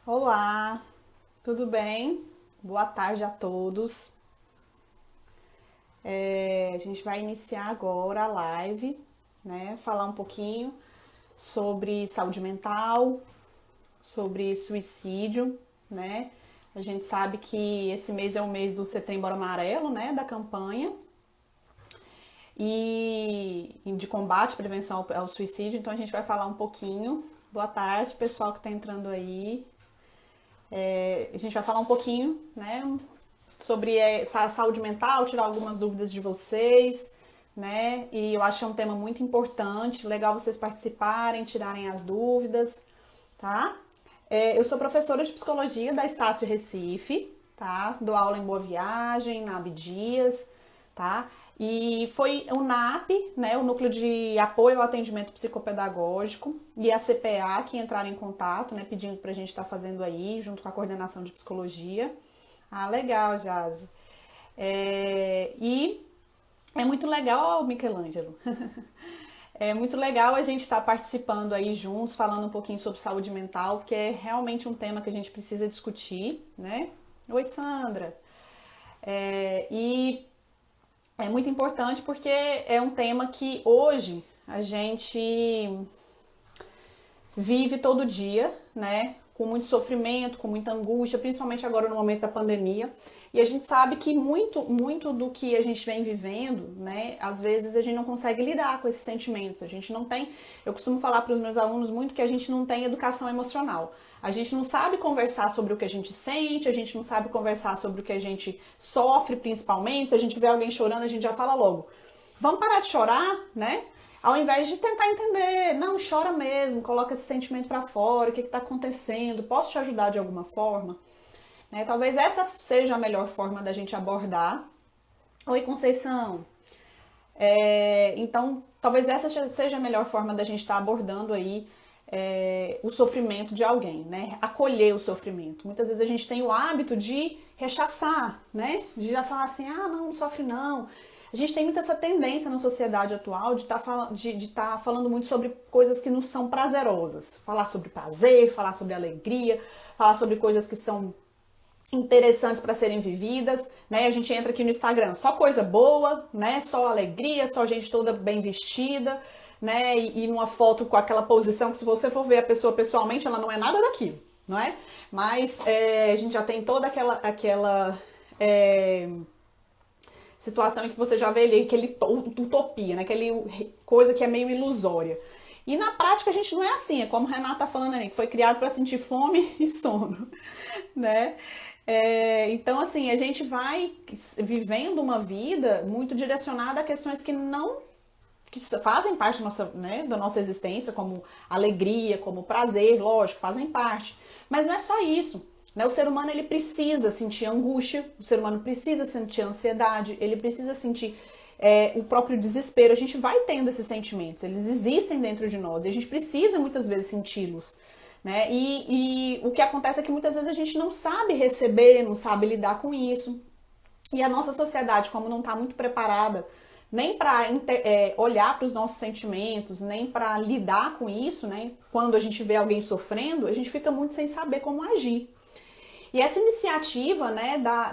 Olá, tudo bem? Boa tarde a todos. A gente vai iniciar agora a live, né? Falar um pouquinho sobre saúde mental, sobre suicídio, né? A gente sabe que esse mês é o mês do Setembro Amarelo, né? Da campanha e de combate, prevenção ao suicídio. Então a gente vai falar um pouquinho. Boa tarde, pessoal que está entrando aí. A gente vai falar um pouquinho, né, sobre a saúde mental, tirar algumas dúvidas de vocês, né? E eu acho que é um tema muito importante, legal vocês participarem, tirarem as dúvidas, tá? Eu sou professora de psicologia da Estácio Recife, tá? Dou aula em Boa Viagem, na Abdias, tá? E foi o NAP, né, o Núcleo de Apoio ao Atendimento Psicopedagógico, e a CPA que entraram em contato, né, pedindo pra gente estar fazendo aí, junto com a coordenação de psicologia. Ah, legal, Jazzy. E é muito legal, ó, Michelangelo. É muito legal a gente estar participando aí juntos, falando um pouquinho sobre saúde mental, porque é realmente um tema que a gente precisa discutir, né? Oi, Sandra. E é muito importante porque é um tema que hoje a gente vive todo dia, né? Com muito sofrimento, com muita angústia, principalmente agora no momento da pandemia. E a gente sabe que muito do que a gente vem vivendo, né? Às vezes a gente não consegue lidar com esses sentimentos. A gente não tem. Eu costumo falar para os meus alunos muito que a gente não tem educação emocional. A gente não sabe conversar sobre o que a gente sente, a gente não sabe conversar sobre o que a gente sofre, principalmente. Se a gente vê alguém chorando, a gente já fala logo. Vamos parar de chorar, né? Ao invés de tentar entender, não, chora mesmo, coloca esse sentimento para fora, o que está acontecendo, posso te ajudar de alguma forma? Né? Talvez essa seja a melhor forma da gente abordar. Oi, Conceição. Então, talvez essa seja a melhor forma da gente estar abordando aí o sofrimento de alguém, né? Acolher o sofrimento. Muitas vezes a gente tem o hábito de rechaçar, né? De já falar assim, ah, não sofre não. A gente tem muita essa tendência na sociedade atual de estar falando muito sobre coisas que não são prazerosas. Falar sobre prazer, falar sobre alegria, falar sobre coisas que são interessantes para serem vividas, né? A gente entra aqui no Instagram, só coisa boa, né? Só alegria, só gente toda bem vestida, né? E numa foto com aquela posição que se você for ver a pessoa pessoalmente, ela não é nada daquilo, não é? Mas a gente já tem toda aquela situação em que você já vê ali aquele utopia, né? Aquele coisa que é meio ilusória. E na prática a gente não é assim, é como o Renato tá falando ali, que foi criado para sentir fome e sono, né? Então, assim, a gente vai vivendo uma vida muito direcionada a questões que não que fazem parte da nossa, né, da nossa existência, como alegria, como prazer, lógico, fazem parte. Mas não é só isso. Né? O ser humano ele precisa sentir angústia, o ser humano precisa sentir ansiedade, ele precisa sentir o próprio desespero. A gente vai tendo esses sentimentos, eles existem dentro de nós e a gente precisa muitas vezes senti-los. Né? E o que acontece é que muitas vezes a gente não sabe receber, não sabe lidar com isso. E a nossa sociedade, como não está muito preparada nem para olhar para os nossos sentimentos, nem para lidar com isso, né? Quando a gente vê alguém sofrendo, a gente fica muito sem saber como agir. E essa iniciativa, né, da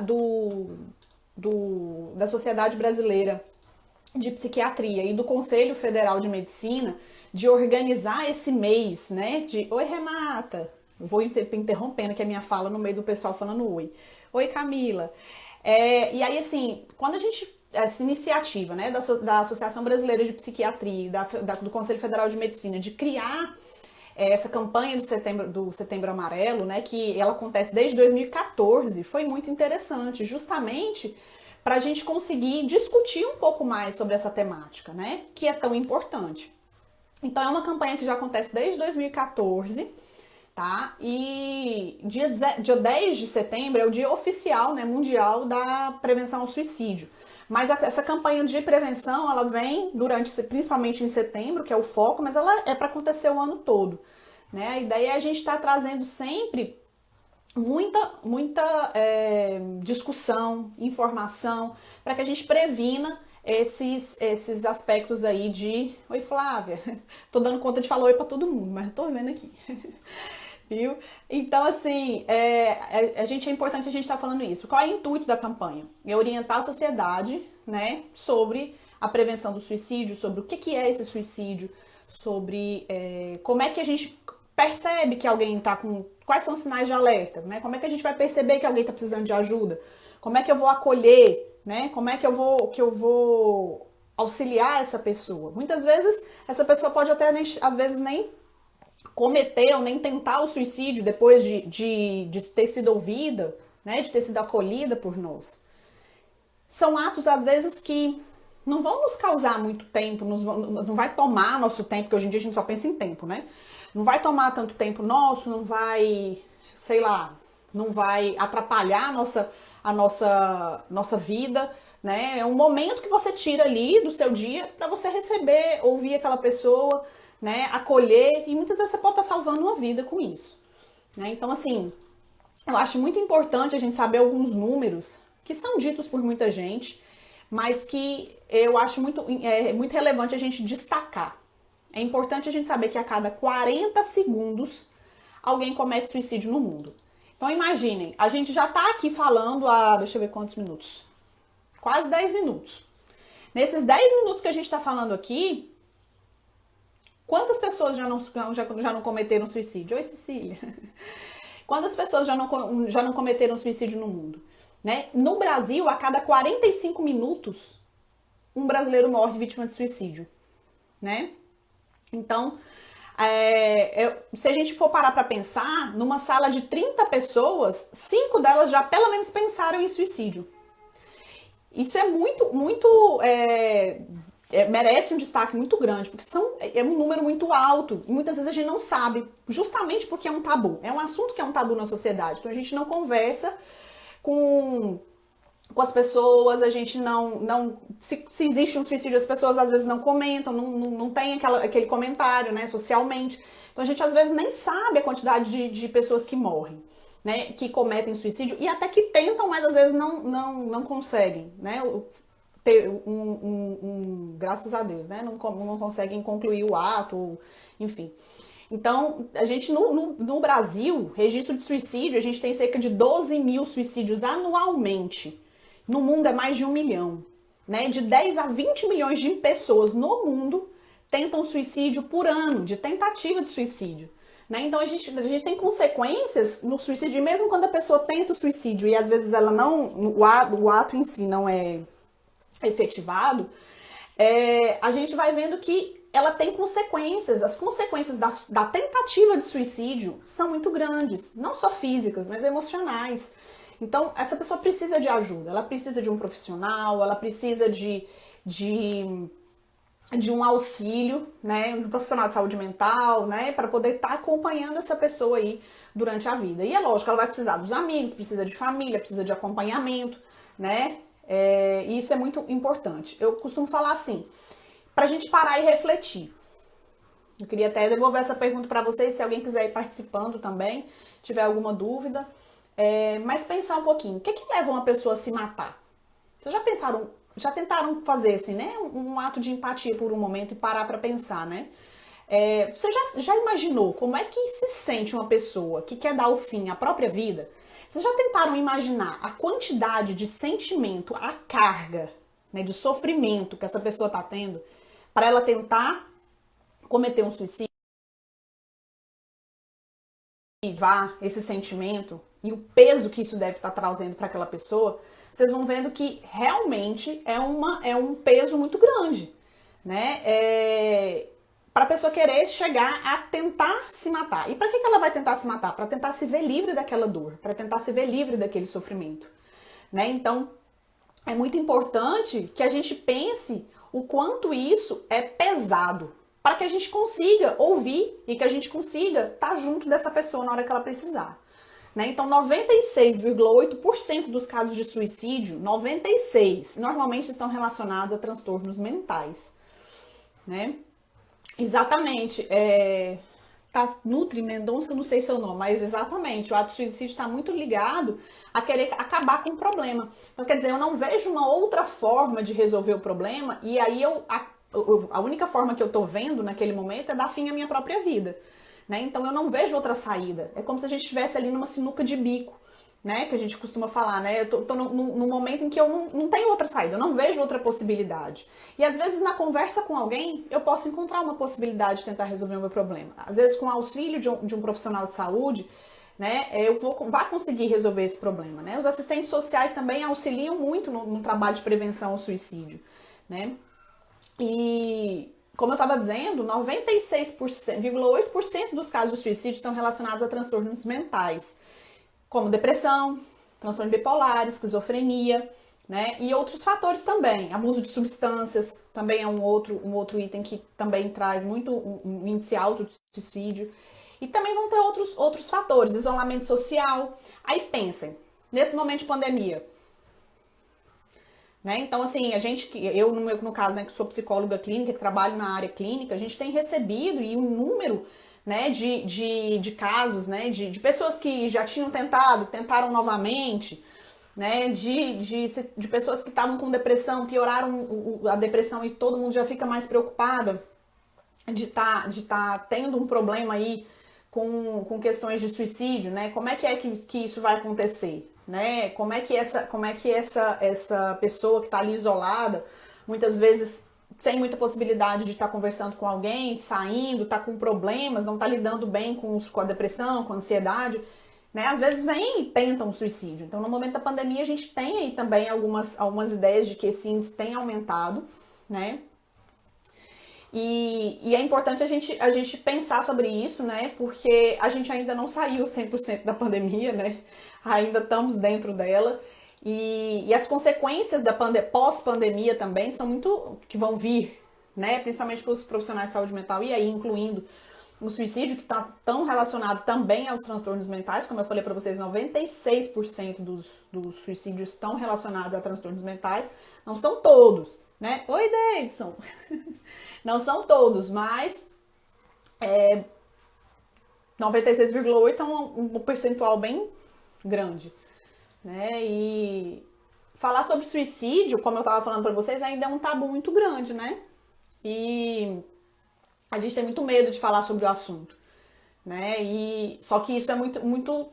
Sociedade Brasileira de Psiquiatria e do Conselho Federal de Medicina de organizar esse mês, né, de... Oi, Renata! Vou interrompendo que a minha fala no meio do pessoal falando oi. Oi, Camila! E aí, assim, quando a gente... Essa iniciativa, né, da Associação Brasileira de Psiquiatria e do Conselho Federal de Medicina de criar essa campanha do Setembro Amarelo, né, que ela acontece desde 2014, foi muito interessante, justamente para a gente conseguir discutir um pouco mais sobre essa temática, né, que é tão importante. Então é uma campanha que já acontece desde 2014, tá? E dia 10 de setembro é o dia oficial, né, mundial da prevenção ao suicídio. Mas essa campanha de prevenção, ela vem principalmente em setembro, que é o foco, mas ela é para acontecer o ano todo. Né? A ideia é a gente estar trazendo sempre muita discussão, informação, para que a gente previna esses aspectos aí de... Oi, Flávia. Tô dando conta de falar oi para todo mundo, mas eu tô vendo aqui. Viu? Então, assim, é importante a gente estar falando isso. Qual é o intuito da campanha? É orientar a sociedade, né, sobre a prevenção do suicídio, sobre o que é esse suicídio, sobre como é que a gente percebe que alguém está com... Quais são os sinais de alerta, né? Como é que a gente vai perceber que alguém está precisando de ajuda? Como é que eu vou acolher, né? Como é que eu vou auxiliar essa pessoa? Muitas vezes, essa pessoa pode até, às vezes, nem cometer ou nem tentar o suicídio depois de ter sido ouvida, né? De ter sido acolhida por nós. São atos, às vezes, que não vão nos causar muito tempo, não vai tomar nosso tempo, porque hoje em dia a gente só pensa em tempo, né? Não vai tomar tanto tempo nosso, não vai, sei lá, não vai atrapalhar a nossa vida, né? É um momento que você tira ali do seu dia para você receber, ouvir aquela pessoa, né? Acolher, e muitas vezes você pode estar salvando uma vida com isso, né? Então, assim, eu acho muito importante a gente saber alguns números que são ditos por muita gente, mas que eu acho muito relevante a gente destacar. É importante a gente saber que a cada 40 segundos alguém comete suicídio no mundo. Então imaginem, a gente já tá aqui falando há, deixa eu ver quantos minutos, quase 10 minutos. Nesses 10 minutos que a gente tá falando aqui, quantas pessoas já não cometeram suicídio? Oi, Cecília. Quantas pessoas já não cometeram suicídio no mundo? Né? No Brasil, a cada 45 minutos, um brasileiro morre vítima de suicídio, né? Então, se a gente for parar para pensar, numa sala de 30 pessoas, 5 delas já pelo menos pensaram em suicídio. Isso é merece um destaque muito grande, porque é um número muito alto, e muitas vezes a gente não sabe, justamente porque é um tabu. É um assunto que é um tabu na sociedade, então a gente não conversa com as pessoas, a gente se existe um suicídio, as pessoas às vezes não comentam, não tem aquele comentário, né, socialmente. Então a gente às vezes nem sabe a quantidade de pessoas que morrem, né, que cometem suicídio, e até que tentam, mas às vezes não conseguem, né, ter graças a Deus, né, não conseguem concluir o ato, enfim. Então, a gente no Brasil, registro de suicídio, a gente tem cerca de 12 mil suicídios anualmente. No mundo é mais de 1 milhão. Né? De 10 a 20 milhões de pessoas no mundo tentam suicídio por ano, de tentativa de suicídio. Né? Então, a gente tem consequências no suicídio, e mesmo quando a pessoa tenta o suicídio e às vezes ela o ato em si não é efetivado, a gente vai vendo que ela tem consequências. As consequências da tentativa de suicídio são muito grandes, não só físicas, mas emocionais. Então, essa pessoa precisa de ajuda, ela precisa de um profissional, ela precisa de um auxílio, né, um profissional de saúde mental, né, para poder estar acompanhando essa pessoa aí durante a vida. E é lógico, ela vai precisar dos amigos, precisa de família, precisa de acompanhamento, né, e isso é muito importante. Eu costumo falar assim, pra gente parar e refletir. Eu queria até devolver essa pergunta para vocês, se alguém quiser ir participando também, tiver alguma dúvida. Mas pensar um pouquinho, o que leva uma pessoa a se matar? Vocês já tentaram fazer assim, né? Um ato de empatia por um momento e parar para pensar, né? Você já imaginou como é que se sente uma pessoa que quer dar o fim à própria vida? Vocês já tentaram imaginar a quantidade de sentimento, a carga, né, de sofrimento que essa pessoa está tendo para ela tentar cometer um suicídio? Esse sentimento e o peso que isso deve estar trazendo para aquela pessoa, vocês vão vendo que realmente é um peso muito grande, né? Para a pessoa querer chegar a tentar se matar. E para que ela vai tentar se matar? Para tentar se ver livre daquela dor, para tentar se ver livre daquele sofrimento, né? Então, é muito importante que a gente pense o quanto isso é pesado, para que a gente consiga ouvir e que a gente consiga estar junto dessa pessoa na hora que ela precisar. Né? Então, 96,8% dos casos de suicídio, 96%, normalmente estão relacionados a transtornos mentais. Né? Exatamente. Nutri Mendonça, não sei seu nome, mas exatamente, o ato de suicídio está muito ligado a querer acabar com o problema. Então, quer dizer, eu não vejo uma outra forma de resolver o problema, e aí a única forma que eu tô vendo naquele momento é dar fim à minha própria vida. né? Então eu não vejo outra saída. É como se a gente estivesse ali numa sinuca de bico, né? Que a gente costuma falar, né? Eu tô num momento em que eu não tenho outra saída, eu não vejo outra possibilidade. E às vezes na conversa com alguém, eu posso encontrar uma possibilidade de tentar resolver o meu problema. Às vezes com o auxílio de um profissional de saúde, né? Eu vou conseguir resolver esse problema, né? Os assistentes sociais também auxiliam muito no trabalho de prevenção ao suicídio, né? E como eu estava dizendo, 96,8% dos casos de suicídio estão relacionados a transtornos mentais, como depressão, transtorno bipolar, esquizofrenia, né? E outros fatores também. Abuso de substâncias também é um outro item que também traz muito um índice alto de suicídio. E também vão ter outros fatores, isolamento social. Aí pensem, nesse momento de pandemia, né? Então, assim, eu no caso, né, que sou psicóloga clínica, que trabalho na área clínica, a gente tem recebido e um número, né, de casos, né, de pessoas que já tentaram novamente, né, de pessoas que estavam com depressão, pioraram a depressão e todo mundo já fica mais preocupada de tá tendo um problema aí com questões de suicídio, né? Como é que isso vai acontecer? Né? Como é que essa pessoa que está ali isolada, muitas vezes sem muita possibilidade de estar conversando com alguém, saindo, está com problemas, não está lidando bem com a depressão, com a ansiedade, né? Às vezes vem e tentam um suicídio. Então, no momento da pandemia, a gente tem aí também algumas ideias de que esse índice tem aumentado, né? E é importante a gente pensar sobre isso, né? Porque a gente ainda não saiu 100% da pandemia, né? Ainda estamos dentro dela. E as consequências da pós-pandemia também são muito que vão vir, né? Principalmente para os profissionais de saúde mental, e aí incluindo o suicídio, que está tão relacionado também aos transtornos mentais. Como eu falei para vocês, 96% dos suicídios estão relacionados a transtornos mentais. Não são todos, né? Oi, Davidson! Não são todos, mas 96,8% é um percentual bem grande, né? E falar sobre suicídio, como eu estava falando para vocês, ainda é um tabu muito grande, né? E a gente tem muito medo de falar sobre o assunto, né? E só que isso é muito, muito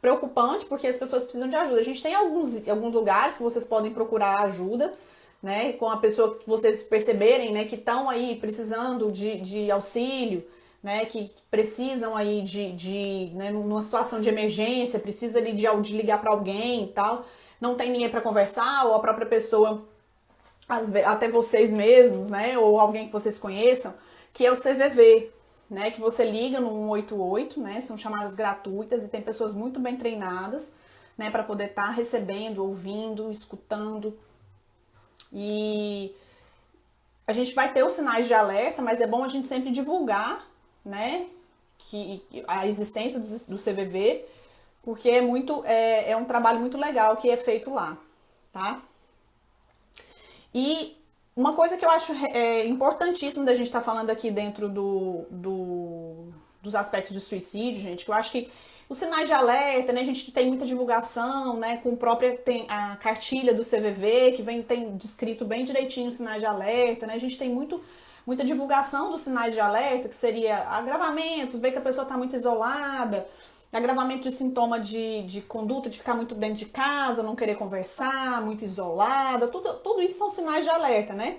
preocupante, porque as pessoas precisam de ajuda. A gente tem alguns lugares que vocês podem procurar ajuda, né, com a pessoa que vocês perceberem, né, que estão aí precisando de auxílio, né, que precisam aí né, numa situação de emergência, precisa ali de ligar para alguém e tal, não tem ninguém para conversar, ou a própria pessoa, até vocês mesmos, né, ou alguém que vocês conheçam, que é o CVV, né, que você liga no 188, né, são chamadas gratuitas e tem pessoas muito bem treinadas, né, para poder estar recebendo, ouvindo, escutando. E a gente vai ter os sinais de alerta, mas é bom a gente sempre divulgar, né, que a existência do CVV, porque é um trabalho muito legal que é feito lá, tá? E uma coisa que eu acho importantíssima da gente estar falando aqui dentro dos aspectos de suicídio, gente, que eu acho que os sinais de alerta, né, a gente tem muita divulgação, né, tem a cartilha do CVV, que tem descrito bem direitinho os sinais de alerta, né, a gente tem muita divulgação dos sinais de alerta, que seria agravamento, ver que a pessoa está muito isolada, agravamento de sintoma de conduta, de ficar muito dentro de casa, não querer conversar, muito isolada, tudo isso são sinais de alerta, né?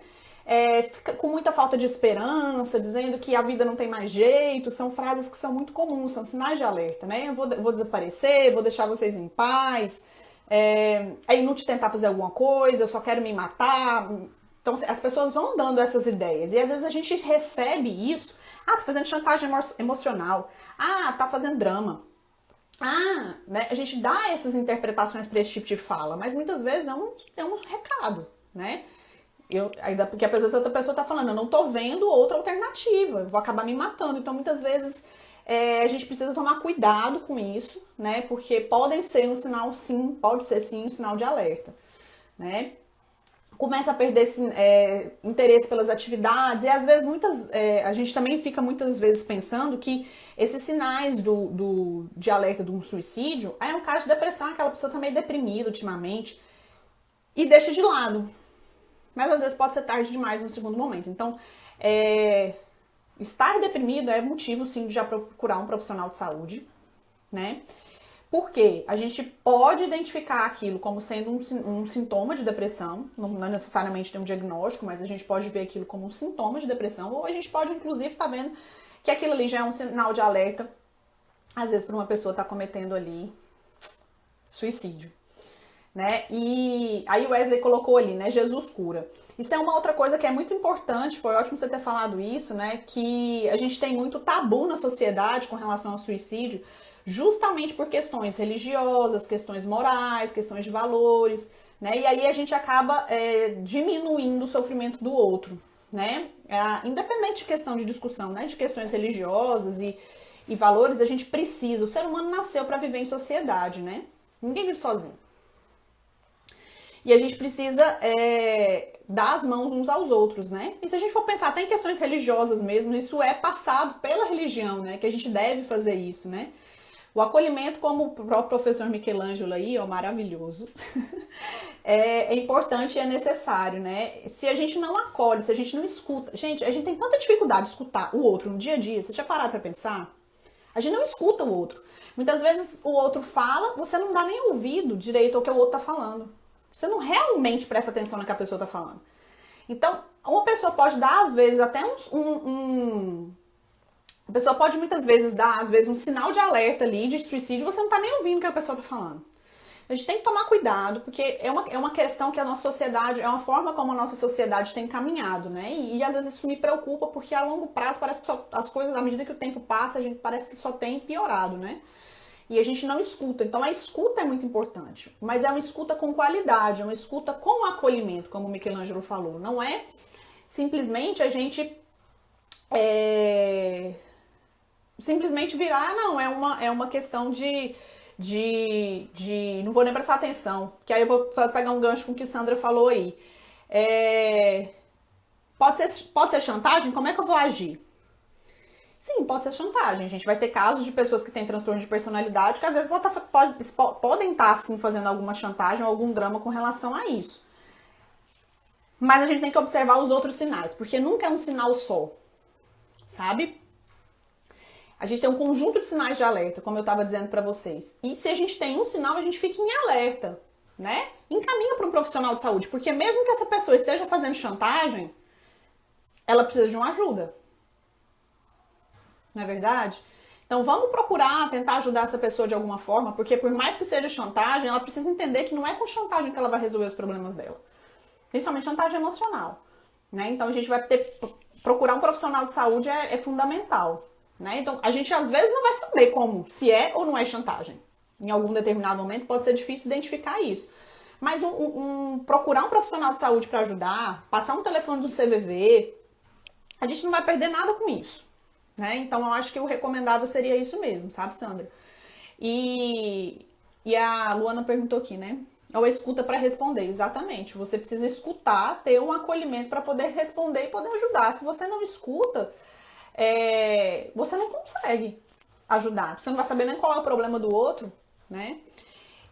Fica com muita falta de esperança, dizendo que a vida não tem mais jeito, são frases que são muito comuns, são sinais de alerta, né? Eu vou desaparecer, vou deixar vocês em paz, é inútil tentar fazer alguma coisa, eu só quero me matar. Então as pessoas vão dando essas ideias, e às vezes a gente recebe isso, tá fazendo chantagem emocional, tá fazendo drama. Né? A gente dá essas interpretações para esse tipo de fala, mas muitas vezes é um recado, né? Ainda porque às vezes a outra pessoa tá falando, eu não tô vendo outra alternativa, eu vou acabar me matando. Então muitas vezes a gente precisa tomar cuidado com isso, né? Porque pode ser um sinal um sinal de alerta, né? Começa a perder interesse pelas atividades, e às vezes a gente também fica muitas vezes pensando que esses sinais de alerta de um suicídio é um caso de depressão, aquela pessoa tá meio deprimida ultimamente, e deixa de lado. Mas às vezes pode ser tarde demais no segundo momento. Então, Estar deprimido é motivo, sim, de já procurar um profissional de saúde, né? Porque a gente pode identificar aquilo como sendo um sintoma de depressão, não necessariamente ter um diagnóstico, mas a gente pode ver aquilo como um sintoma de depressão, ou a gente pode, inclusive, estar vendo que aquilo ali já é um sinal de alerta, às vezes, para uma pessoa estar cometendo ali suicídio. Né? E aí o Wesley colocou ali, né? Jesus cura. Isso é uma outra coisa que é muito importante, foi ótimo você ter falado isso, né? Que a gente tem muito tabu na sociedade com relação ao suicídio, justamente por questões religiosas, questões morais, questões de valores, né? E aí a gente acaba diminuindo o sofrimento do outro, né? Independente de questão de discussão, né? De questões religiosas e valores, a gente precisa. O ser humano nasceu para viver em sociedade, né? Ninguém vive sozinho. E a gente precisa dar as mãos uns aos outros, né? E se a gente for pensar até em questões religiosas mesmo, isso é passado pela religião, né? Que a gente deve fazer isso, né? O acolhimento, como o próprio professor Michelangelo aí, ó, maravilhoso, é importante e é necessário, né? Se a gente não acolhe, se a gente não escuta... Gente, a gente tem tanta dificuldade de escutar o outro no dia a dia, você já pararam pra pensar? A gente não escuta o outro. Muitas vezes o outro fala, você não dá nem ouvido direito ao que o outro tá falando. Você não realmente presta atenção no que a pessoa tá falando. Então, uma pessoa pode dar, às vezes, até a pessoa pode muitas vezes dar, às vezes, um sinal de alerta ali, de suicídio, você não tá nem ouvindo o que a pessoa tá falando. A gente tem que tomar cuidado, porque é uma questão que a nossa sociedade, é uma forma como a nossa sociedade tem caminhado, né? E às vezes isso me preocupa, porque a longo prazo parece que as coisas, à medida que o tempo passa, a gente parece que só tem piorado, né? E a gente não escuta. Então a escuta é muito importante, mas é uma escuta com qualidade, é uma escuta com acolhimento, como o Michelangelo falou. Não é simplesmente a gente simplesmente virar, não, é uma questão de não vou nem prestar atenção, que aí eu vou pegar um gancho com o que Sandra falou aí. Pode ser chantagem? Como é que eu vou agir? Sim, pode ser chantagem. A gente vai ter casos de pessoas que têm transtorno de personalidade que às vezes podem estar assim, fazendo alguma chantagem ou algum drama com relação a isso. Mas a gente tem que observar os outros sinais, porque nunca é um sinal só, sabe? A gente tem um conjunto de sinais de alerta, como eu estava dizendo para vocês. E se a gente tem um sinal, a gente fica em alerta, né? Encaminha para um profissional de saúde, porque mesmo que essa pessoa esteja fazendo chantagem, ela precisa de uma ajuda. Não é verdade? Então vamos procurar tentar ajudar essa pessoa de alguma forma, porque por mais que seja chantagem, ela precisa entender que não é com chantagem que ela vai resolver os problemas dela. Principalmente chantagem emocional, né? Então a gente vai procurar um profissional de saúde é fundamental, né? Então a gente às vezes não vai saber como, se é ou não é chantagem. Em algum determinado momento pode ser difícil identificar isso. Mas procurar um profissional de saúde para ajudar, passar um telefone do CVV, a gente não vai perder nada com isso. Né? Então eu acho que o recomendável seria isso mesmo, sabe, Sandra? E a Luana perguntou aqui, né? Ou escuta para responder, exatamente. Você precisa escutar, ter um acolhimento para poder responder e poder ajudar. Se você não escuta, você não consegue ajudar. Você não vai saber nem qual é o problema do outro, né?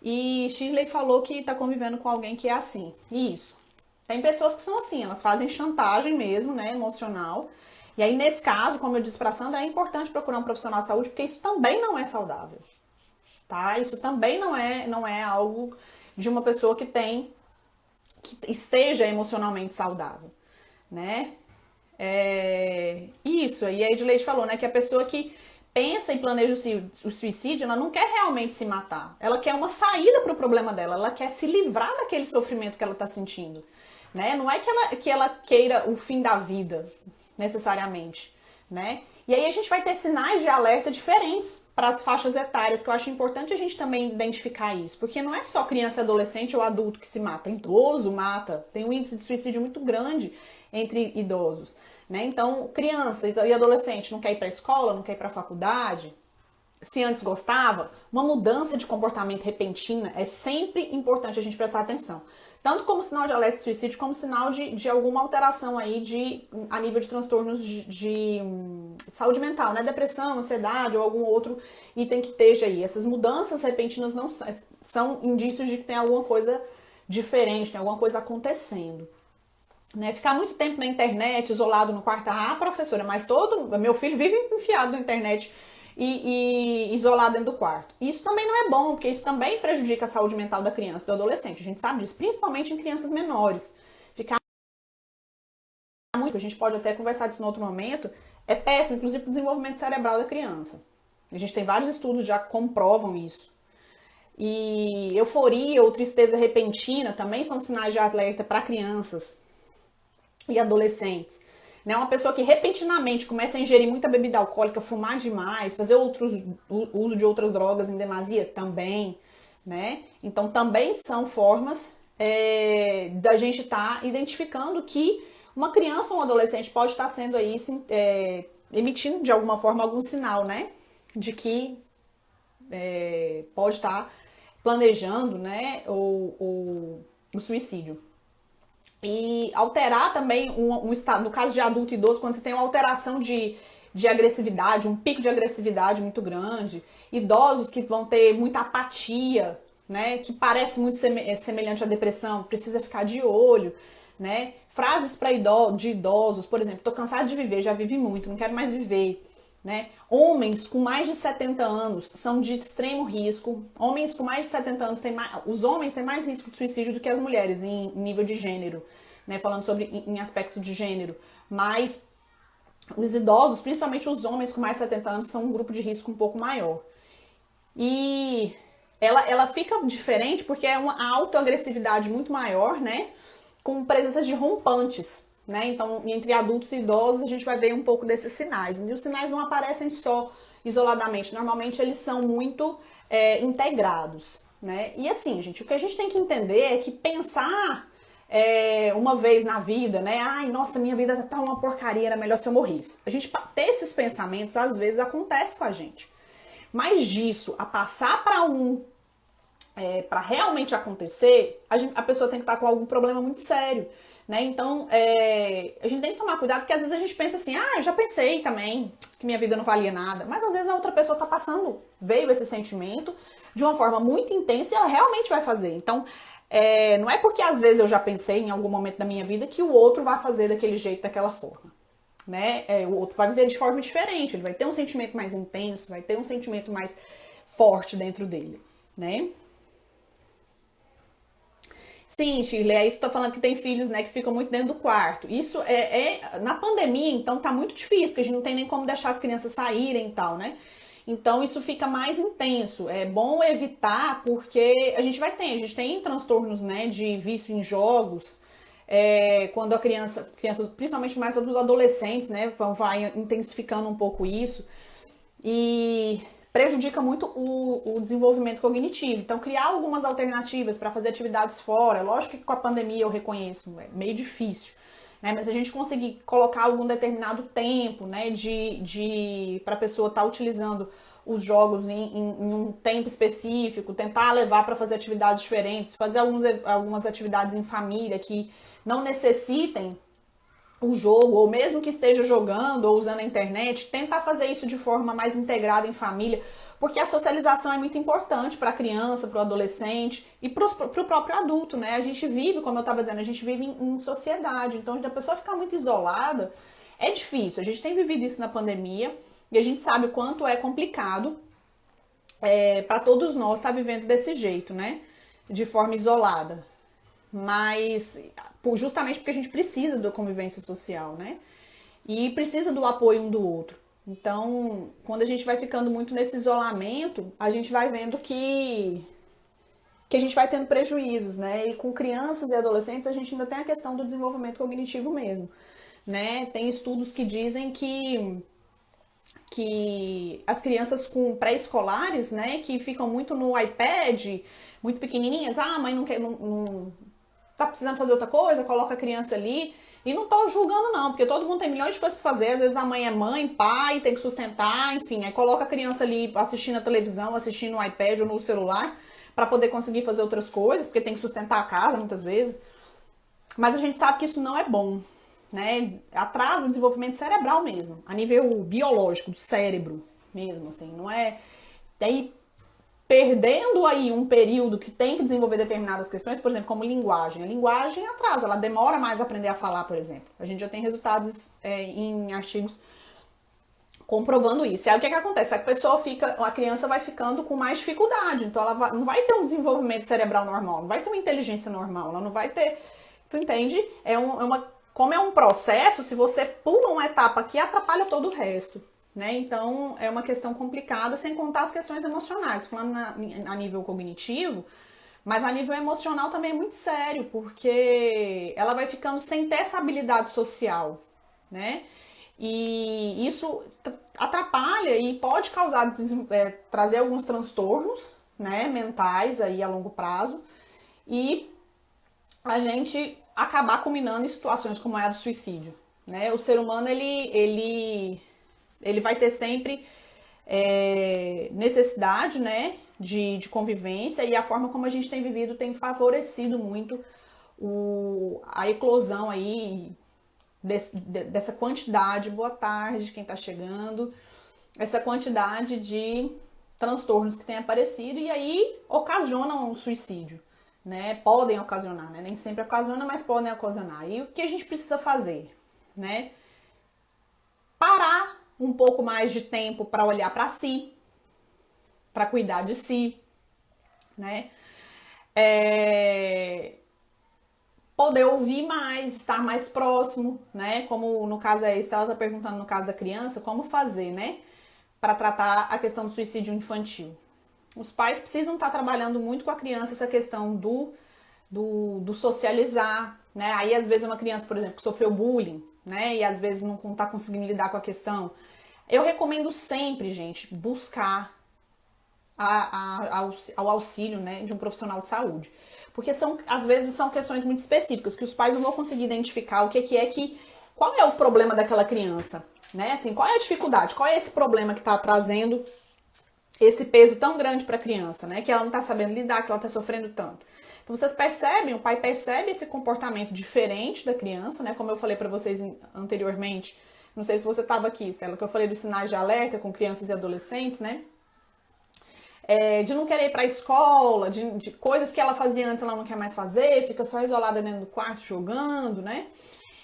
E Shirley falou que tá convivendo com alguém que é assim. Isso. Tem pessoas que são assim, elas fazem chantagem mesmo, né, emocional. E aí, nesse caso, como eu disse pra Sandra, é importante procurar um profissional de saúde, porque isso também não é saudável, tá? Isso também não é algo de uma pessoa que esteja emocionalmente saudável, né? Isso, e a Edleide falou, né, que a pessoa que pensa e planeja o suicídio, ela não quer realmente se matar, ela quer uma saída pro problema dela, ela quer se livrar daquele sofrimento que ela tá sentindo, né? Não é que ela queira o fim da vida, necessariamente, né? E aí a gente vai ter sinais de alerta diferentes para as faixas etárias, que eu acho importante a gente também identificar isso, porque não é só criança, adolescente ou adulto que se mata, idoso mata, tem um índice de suicídio muito grande entre idosos, né? Então, criança e adolescente não quer ir para a escola, não quer ir para a faculdade, se antes gostava, uma mudança de comportamento repentina é sempre importante a gente prestar atenção. Tanto como sinal de alerta de suicídio, como sinal de alguma alteração aí a nível de transtornos de saúde mental, né? Depressão, ansiedade ou algum outro item que esteja aí. Essas mudanças repentinas não são indícios de que tem alguma coisa diferente, tem alguma coisa acontecendo. né? Ficar muito tempo na internet, isolado no quarto, professora, mas meu filho vive enfiado na internet e isolado dentro do quarto. Isso também não é bom, porque isso também prejudica a saúde mental da criança, do adolescente. A gente sabe disso, principalmente em crianças menores. Ficar muito, a gente pode até conversar disso em outro momento, é péssimo, inclusive para o desenvolvimento cerebral da criança. A gente tem vários estudos já que comprovam isso. E euforia ou tristeza repentina também são sinais de alerta para crianças e adolescentes. Né? Uma pessoa que repentinamente começa a ingerir muita bebida alcoólica, fumar demais, fazer uso de outras drogas em demasia também, né? Então também são formas da gente estar identificando que uma criança ou um adolescente pode estar sendo aí emitindo de alguma forma algum sinal, né? De que pode estar planejando, né, o suicídio. E alterar também um estado, no caso de adulto e idoso, quando você tem uma alteração de agressividade, um pico de agressividade muito grande, idosos que vão ter muita apatia, né, que parece muito semelhante à depressão, precisa ficar de olho, né, frases para idosos, por exemplo, tô cansado de viver, já vivi muito, não quero mais viver. Né? Homens com mais de 70 anos são de extremo risco. Homens com mais de 70 anos os homens têm mais risco de suicídio do que as mulheres em nível de gênero, né? Falando sobre em aspecto de gênero. Mas os idosos, principalmente os homens com mais de 70 anos, são um grupo de risco um pouco maior. E ela fica diferente porque é uma autoagressividade muito maior, né? Com presença de rompantes. Né? Então, entre adultos e idosos, a gente vai ver um pouco desses sinais. E os sinais não aparecem só isoladamente. Normalmente, eles são muito integrados. Né? E assim, gente, o que a gente tem que entender é que pensar uma vez na vida, né? Ai, nossa, minha vida tá uma porcaria, era melhor se eu morresse. A gente ter esses pensamentos, às vezes, acontece com a gente. Mas disso, a passar para realmente acontecer, a pessoa tem que estar com algum problema muito sério. Né? Então, a gente tem que tomar cuidado, porque às vezes a gente pensa assim, eu já pensei também que minha vida não valia nada, mas às vezes a outra pessoa está veio esse sentimento de uma forma muito intensa e ela realmente vai fazer. Então, não é porque às vezes eu já pensei em algum momento da minha vida que o outro vai fazer daquele jeito, daquela forma. Né? O outro vai viver de forma diferente, ele vai ter um sentimento mais intenso, vai ter um sentimento mais forte dentro dele, né? Sim, Shirley, é isso que eu tô falando que tem filhos, né, que ficam muito dentro do quarto. Isso na pandemia, então tá muito difícil, porque a gente não tem nem como deixar as crianças saírem e tal, né? Então isso fica mais intenso. É bom evitar, porque a gente tem transtornos, né, de vício em jogos, quando a criança, principalmente mais dos adolescentes, né, vai intensificando um pouco isso. E prejudica muito o desenvolvimento cognitivo. Então, criar algumas alternativas para fazer atividades fora. Lógico que com a pandemia eu reconheço, é meio difícil. Né? Mas a gente conseguir colocar algum determinado tempo, né, para a pessoa estar utilizando os jogos em um tempo específico, tentar levar para fazer atividades diferentes, fazer algumas atividades em família que não necessitem o jogo, ou mesmo que esteja jogando ou usando a internet, tentar fazer isso de forma mais integrada em família, porque a socialização é muito importante para a criança, para o adolescente e para o próprio adulto, né? A gente vive, como eu estava dizendo, a gente vive em sociedade, então a pessoa ficar muito isolada é difícil. A gente tem vivido isso na pandemia e a gente sabe o quanto é complicado para todos nós estar vivendo desse jeito, né? De forma isolada. Mas justamente porque a gente precisa da convivência social, né? E precisa do apoio um do outro. Então, quando a gente vai ficando muito nesse isolamento, a gente vai vendo que a gente vai tendo prejuízos, né? E com crianças e adolescentes, a gente ainda tem a questão do desenvolvimento cognitivo mesmo, né? Tem estudos que dizem que as crianças com pré-escolares, né, que ficam muito no iPad, muito pequenininhas, mãe não tá precisando fazer outra coisa, coloca a criança ali. E não tô julgando não, porque todo mundo tem milhões de coisas pra fazer. Às vezes a mãe é mãe, pai, tem que sustentar, enfim. Aí coloca a criança ali assistindo a televisão, assistindo no iPad ou no celular, pra poder conseguir fazer outras coisas, porque tem que sustentar a casa muitas vezes. Mas a gente sabe que isso não é bom, né? Atrasa o desenvolvimento cerebral mesmo, a nível biológico, do cérebro mesmo, assim. Não é... Daí perdendo aí um período que tem que desenvolver determinadas questões, por exemplo, como linguagem. A linguagem atrasa, ela demora mais a aprender a falar, por exemplo. A gente já tem resultados em artigos comprovando isso. E aí o que acontece? A criança vai ficando com mais dificuldade, então ela não vai ter um desenvolvimento cerebral normal, não vai ter uma inteligência normal, ela não vai ter... Tu entende? Como é um processo, se você pula uma etapa aqui, atrapalha todo o resto. Né? Então, é uma questão complicada, sem contar as questões emocionais. Falando a nível cognitivo, mas a nível emocional também é muito sério, porque ela vai ficando sem ter essa habilidade social, né? E isso atrapalha e pode causar, trazer alguns transtornos, né, mentais aí a longo prazo, e a gente acabar culminando em situações como a do suicídio, né? O ser humano, ele vai ter sempre necessidade, né, de convivência, e a forma como a gente tem vivido tem favorecido muito a eclosão aí dessa quantidade, boa tarde, quem tá chegando, essa quantidade de transtornos que tem aparecido e aí ocasionam o suicídio, né? Podem ocasionar, né? Nem sempre ocasiona, mas podem ocasionar. E o que a gente precisa fazer, né? Parar um pouco mais de tempo para olhar para si, para cuidar de si, né? Poder ouvir mais, estar mais próximo, né? Como no caso a Estela está perguntando no caso da criança, como fazer, né? Para tratar a questão do suicídio infantil. Os pais precisam estar trabalhando muito com a criança essa questão do socializar, né? Aí às vezes uma criança, por exemplo, que sofreu bullying, né? E às vezes não está conseguindo lidar com a questão. Eu recomendo sempre, gente, buscar ao auxílio, né, de um profissional de saúde. Porque às vezes são questões muito específicas, que os pais não vão conseguir identificar qual é o problema daquela criança, né? Assim, qual é a dificuldade, qual é esse problema que está trazendo esse peso tão grande para a criança, né? Que ela não está sabendo lidar, que ela está sofrendo tanto. Então vocês percebem, o pai percebe esse comportamento diferente da criança, né? Como eu falei para vocês anteriormente, não sei se você estava aqui, Estela, que eu falei dos sinais de alerta com crianças e adolescentes, né? De não querer ir pra escola, de coisas que ela fazia antes ela não quer mais fazer, fica só isolada dentro do quarto jogando, né?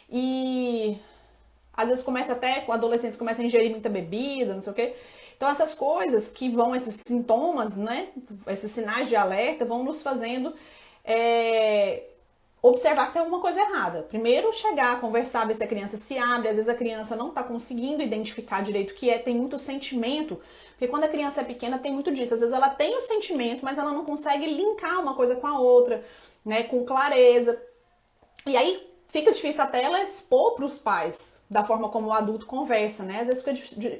E às vezes adolescentes começam a ingerir muita bebida, não sei o quê. Então essas coisas esses sintomas, né? Esses sinais de alerta vão nos fazendo observar que tem alguma coisa errada. Primeiro chegar, conversar, ver se a criança se abre. Às vezes a criança não está conseguindo identificar direito o que tem muito sentimento. Porque quando a criança é pequena tem muito disso. Às vezes ela tem o sentimento, mas ela não consegue linkar uma coisa com a outra, né, com clareza. E aí fica difícil até ela expor para os pais, da forma como o adulto conversa, né? Às vezes fica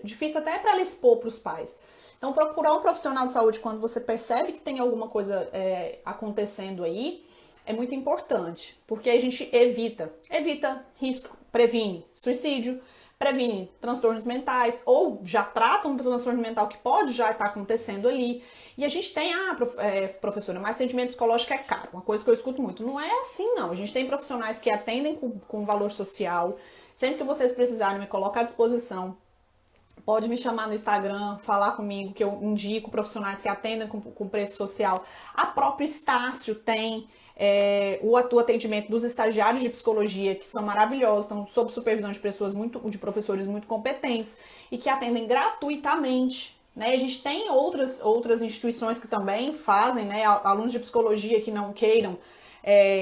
difícil até para ela expor para os pais. Então procurar um profissional de saúde quando você percebe que tem alguma coisa acontecendo aí, é muito importante, porque a gente evita risco, previne suicídio, previne transtornos mentais, ou já trata um transtorno mental que pode já estar acontecendo ali. E a gente tem, professora, mas atendimento psicológico é caro, uma coisa que eu escuto muito. Não é assim, não. A gente tem profissionais que atendem com valor social. Sempre que vocês precisarem, me colocar à disposição. Pode me chamar no Instagram, falar comigo, que eu indico profissionais que atendem com preço social. A própria Estácio tem o atendimento dos estagiários de psicologia, que são maravilhosos, estão sob supervisão de de professores muito competentes e que atendem gratuitamente. Né? A gente tem outras instituições que também fazem, né? Alunos de psicologia que não queiram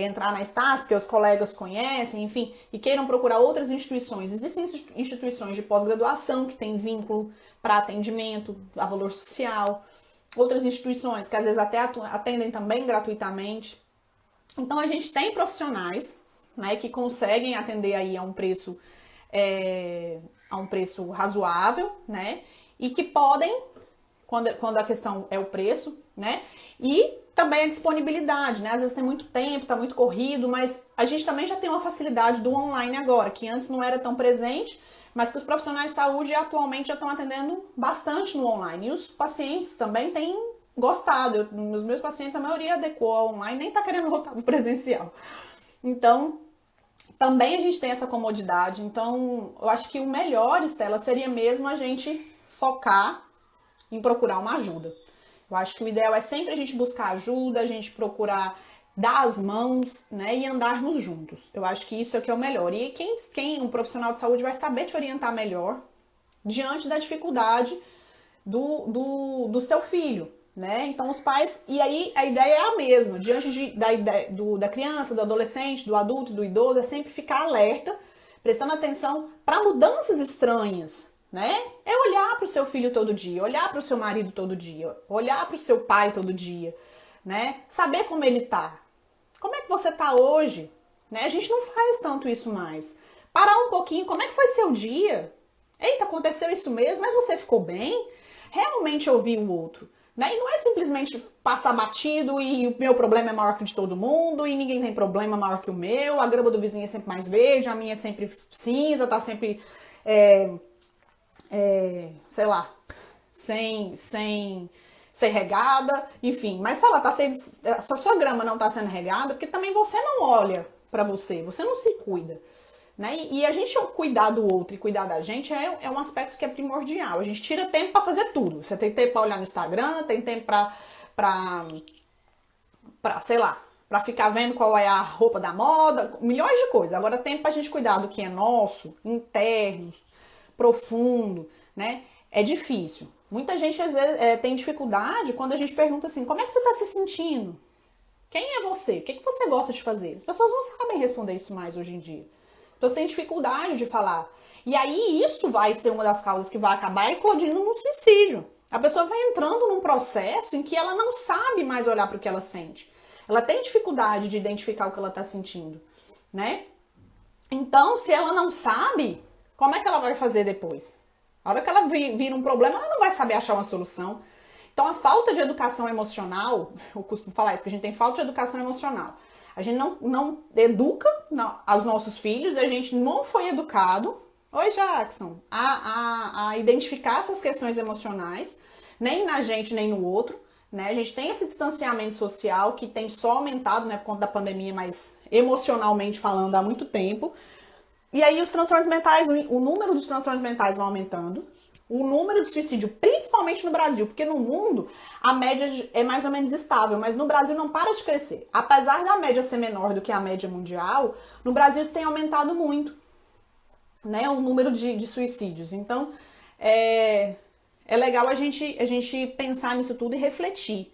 entrar na Estácio, porque os colegas conhecem, enfim, e queiram procurar outras instituições. Existem instituições de pós-graduação que têm vínculo para atendimento a valor social, outras instituições que às vezes até atendem também gratuitamente. Então a gente tem profissionais, né, que conseguem atender aí a um preço razoável, né, e que podem, quando a questão é o preço, né, e também a disponibilidade, né, às vezes tem muito tempo, tá muito corrido, mas a gente também já tem uma facilidade do online agora, que antes não era tão presente, mas que os profissionais de saúde atualmente já estão atendendo bastante no online, e os pacientes também têm gostado. Os meus pacientes, a maioria adequou ao online, nem tá querendo voltar pro presencial. Então, também a gente tem essa comodidade. Então, eu acho que o melhor, Estela, seria mesmo a gente focar em procurar uma ajuda. Eu acho que o ideal é sempre a gente buscar ajuda, a gente procurar dar as mãos, né, e andarmos juntos. Eu acho que isso é que é o melhor. E um profissional de saúde vai saber te orientar melhor diante da dificuldade do seu filho, né? Então os pais, e aí a ideia é a mesma, da criança, do adolescente, do adulto, do idoso, é sempre ficar alerta, prestando atenção para mudanças estranhas, né? É olhar para o seu filho todo dia, olhar para o seu marido todo dia, olhar para o seu pai todo dia, né? Saber como ele tá. Como é que você tá hoje? Né? A gente não faz tanto isso mais. Parar um pouquinho, como é que foi seu dia? Eita, aconteceu isso mesmo, mas você ficou bem? Realmente ouvir o outro. Né? E não é simplesmente passar batido e o meu problema é maior que o de todo mundo e ninguém tem problema maior que o meu, a grama do vizinho é sempre mais verde, a minha é sempre cinza, tá sempre, sei lá, sem ser regada, enfim. Mas se ela tá sendo, se a sua grama não tá sendo regada, porque também você não olha pra você não se cuida. Né? E a gente cuidar do outro e cuidar da gente é um aspecto que é primordial. A gente tira tempo para fazer tudo. Você tem tempo para olhar no Instagram, tem tempo para sei lá, para ficar vendo qual é a roupa da moda, milhões de coisas. Agora tempo pra gente cuidar do que é nosso, interno, profundo, né? É difícil. Muita gente às vezes tem dificuldade quando a gente pergunta assim, como é que você está se sentindo? Quem é você? O que você gosta de fazer? As pessoas não sabem responder isso mais hoje em dia. Pessoas têm dificuldade de falar. E aí isso vai ser uma das causas que vai acabar eclodindo no suicídio. A pessoa vai entrando num processo em que ela não sabe mais olhar para o que ela sente. Ela tem dificuldade de identificar o que ela está sentindo, né? Então, se ela não sabe, como é que ela vai fazer depois? A hora que ela vira um problema, ela não vai saber achar uma solução. Então, a falta de educação emocional, eu costumo falar isso, que a gente tem falta de educação emocional. A gente não educa os nossos filhos, a gente não foi educado, oi Jackson, a identificar essas questões emocionais, nem na gente, nem no outro, né? A gente tem esse distanciamento social que tem só aumentado, né, por conta da pandemia, mas emocionalmente falando há muito tempo. E aí os transtornos mentais, o número de transtornos mentais vão aumentando, o número de suicídio, principalmente no Brasil, porque no mundo a média é mais ou menos estável, mas no Brasil não para de crescer. Apesar da média ser menor do que a média mundial, no Brasil isso tem aumentado muito, né, o número de suicídios. Então, é legal a gente pensar nisso tudo e refletir.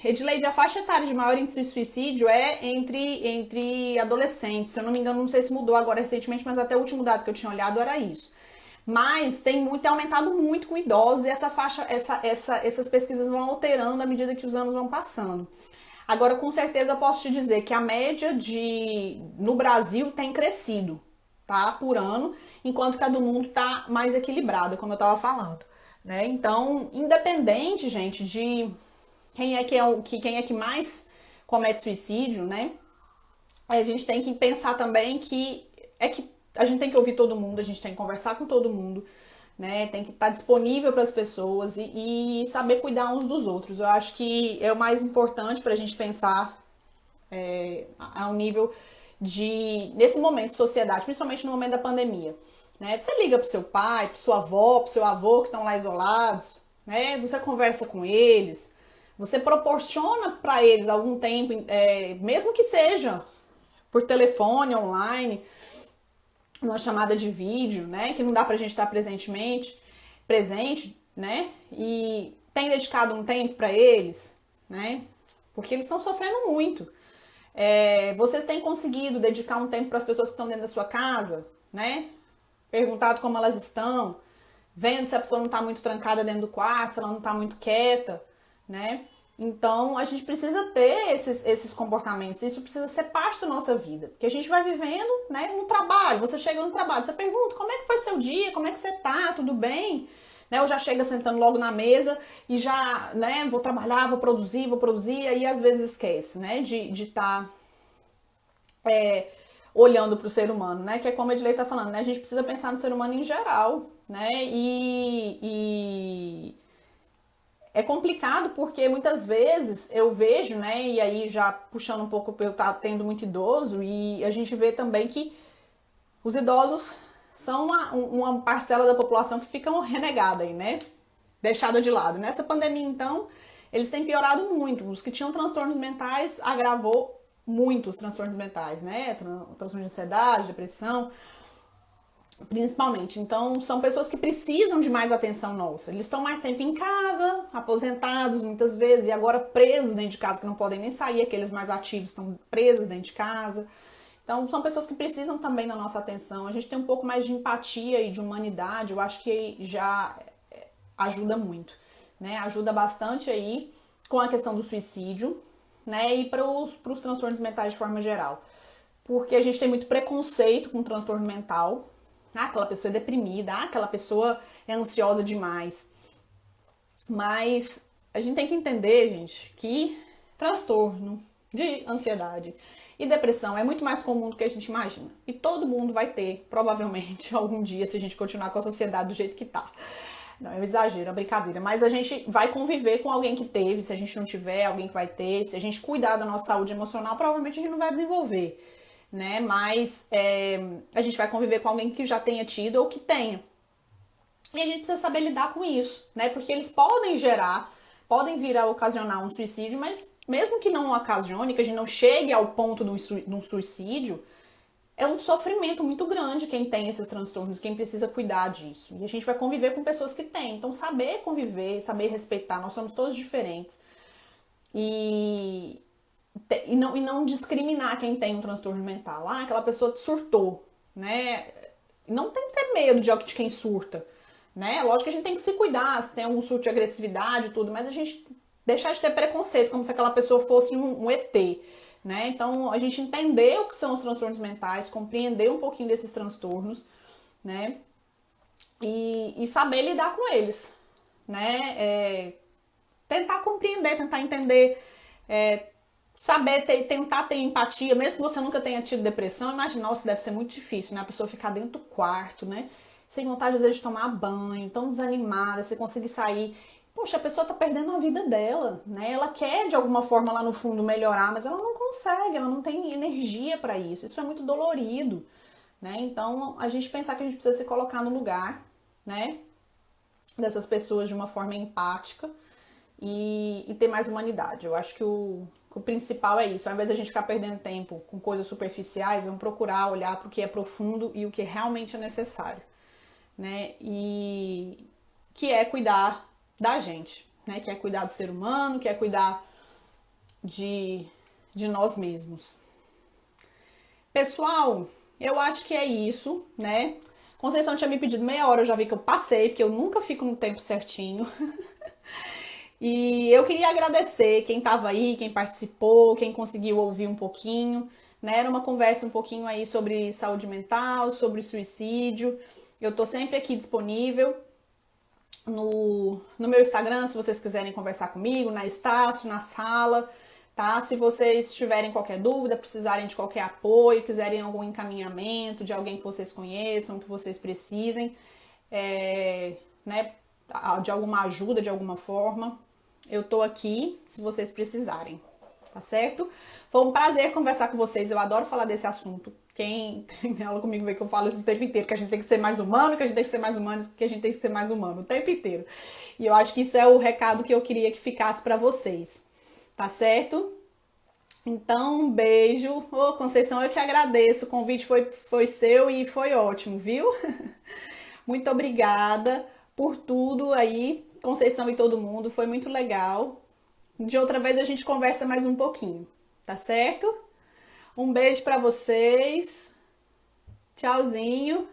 Edileide, a faixa etária de maior índice de suicídio é entre adolescentes. Se eu não me engano, não sei se mudou agora recentemente, mas até o último dado que eu tinha olhado era isso. Mas tem aumentado muito com idosos e essas pesquisas vão alterando à medida que os anos vão passando. Agora, com certeza, eu posso te dizer que a média no Brasil tem crescido, tá? Por ano, enquanto que a do mundo tá mais equilibrada, como eu tava falando, né? Então, independente, gente, de quem é que mais comete suicídio, né? A gente tem que pensar também que a gente tem que ouvir todo mundo, a gente tem que conversar com todo mundo, né? Tem que estar disponível para as pessoas e saber cuidar uns dos outros. Eu acho que é o mais importante para a gente pensar ao nível nesse momento de sociedade, principalmente no momento da pandemia. Né? Você liga pro seu pai, pro sua avó, pro seu avô que estão lá isolados, né? Você conversa com eles, você proporciona para eles algum tempo, mesmo que seja por telefone, online, uma chamada de vídeo, né, que não dá pra gente estar presente, né, e tem dedicado um tempo para eles, né, porque eles estão sofrendo muito. Vocês têm conseguido dedicar um tempo para as pessoas que estão dentro da sua casa, né, perguntado como elas estão, vendo se a pessoa não está muito trancada dentro do quarto, se ela não está muito quieta, né. Então, a gente precisa ter esses comportamentos, isso precisa ser parte da nossa vida, porque a gente vai vivendo, né, no trabalho, você chega no trabalho, você pergunta, como é que foi seu dia, como é que você tá, tudo bem? Né, ou já chega sentando logo na mesa e já, né, vou trabalhar, vou produzir, e aí às vezes esquece, né, de estar olhando para o ser humano, né, que é como a Edilei tá falando, né, a gente precisa pensar no ser humano em geral, né, é complicado porque muitas vezes eu vejo, né, e aí já puxando um pouco, eu tá tendo muito idoso, e a gente vê também que os idosos são uma parcela da população que ficam renegada aí, né? deixada de lado. Nessa pandemia, então, eles têm piorado muito. Os que tinham transtornos mentais agravou muito os transtornos mentais, né? Transtorno de ansiedade, depressão, principalmente. Então, são pessoas que precisam de mais atenção nossa. Eles estão mais tempo em casa, aposentados muitas vezes, e agora presos dentro de casa, que não podem nem sair, aqueles mais ativos estão presos dentro de casa. Então, são pessoas que precisam também da nossa atenção. A gente tem um pouco mais de empatia e de humanidade, eu acho que já ajuda muito, né? Ajuda bastante aí com a questão do suicídio, né? E para os transtornos mentais de forma geral. Porque a gente tem muito preconceito com transtorno mental. Ah, aquela pessoa é deprimida, ah, aquela pessoa é ansiosa demais. Mas a gente tem que entender, gente, que transtorno de ansiedade e depressão é muito mais comum do que a gente imagina. E todo mundo vai ter, provavelmente, algum dia, se a gente continuar com a sociedade do jeito que tá. Não, é um exagero, é uma brincadeira. Mas a gente vai conviver com alguém que teve, se a gente não tiver, alguém que vai ter. Se a gente cuidar da nossa saúde emocional, provavelmente a gente não vai desenvolver, né? Mas a gente vai conviver com alguém que já tenha tido ou que tenha. E a gente precisa saber lidar com isso, né? Porque eles podem vir a ocasionar um suicídio, mas mesmo que não ocasione, que a gente não chegue ao ponto de um suicídio, é um sofrimento muito grande quem tem esses transtornos, quem precisa cuidar disso. E a gente vai conviver com pessoas que têm. Então, saber conviver, saber respeitar, nós somos todos diferentes. E não discriminar quem tem um transtorno mental. Ah, aquela pessoa surtou, né? Não tem que ter medo de quem surta, né? Lógico que a gente tem que se cuidar, se tem algum surto de agressividade e tudo, mas a gente deixar de ter preconceito, como se aquela pessoa fosse um ET, né? Então, a gente entender o que são os transtornos mentais, compreender um pouquinho desses transtornos, né? E saber lidar com eles, né? Tentar compreender, tentar entender, tentar ter empatia, mesmo que você nunca tenha tido depressão. Imagina, nossa, deve ser muito difícil, né? A pessoa ficar dentro do quarto, né? Sem vontade, às vezes, de tomar banho, tão desanimada, você conseguir sair. Poxa, a pessoa tá perdendo a vida dela, né? Ela quer, de alguma forma, lá no fundo, melhorar, mas ela não consegue, ela não tem energia para isso. Isso é muito dolorido, né? Então, a gente pensar que a gente precisa se colocar no lugar, né? Dessas pessoas de uma forma empática e ter mais humanidade. Eu acho que o principal é isso. Ao invés de a gente ficar perdendo tempo com coisas superficiais, vamos procurar olhar para o que é profundo e o que realmente é necessário, né? E que é cuidar da gente, né? Que é cuidar do ser humano, que é cuidar de nós mesmos. Pessoal, eu acho que é isso, né? Conceição tinha me pedido meia hora, eu já vi que eu passei, porque eu nunca fico no tempo certinho. E eu queria agradecer quem estava aí, quem participou, quem conseguiu ouvir um pouquinho, né? Era uma conversa um pouquinho aí sobre saúde mental, sobre suicídio. Eu tô sempre aqui disponível no meu Instagram, se vocês quiserem conversar comigo, na Estácio, na sala, tá? Se vocês tiverem qualquer dúvida, precisarem de qualquer apoio, quiserem algum encaminhamento de alguém que vocês conheçam, que vocês precisem, né, de alguma ajuda, de alguma forma, eu tô aqui se vocês precisarem, tá certo? Foi um prazer conversar com vocês, eu adoro falar desse assunto. Quem tem aula comigo vê que eu falo isso o tempo inteiro, que a gente tem que ser mais humano, que a gente tem que ser mais humano, que a gente tem que ser mais humano o tempo inteiro. E eu acho que isso é o recado que eu queria que ficasse pra vocês, tá certo? Então, um beijo. Ô, Conceição, eu que agradeço, o convite foi seu e foi ótimo, viu? Muito obrigada por tudo aí, Conceição e todo mundo, foi muito legal. De outra vez a gente conversa mais um pouquinho, tá certo? Um beijo pra vocês. Tchauzinho.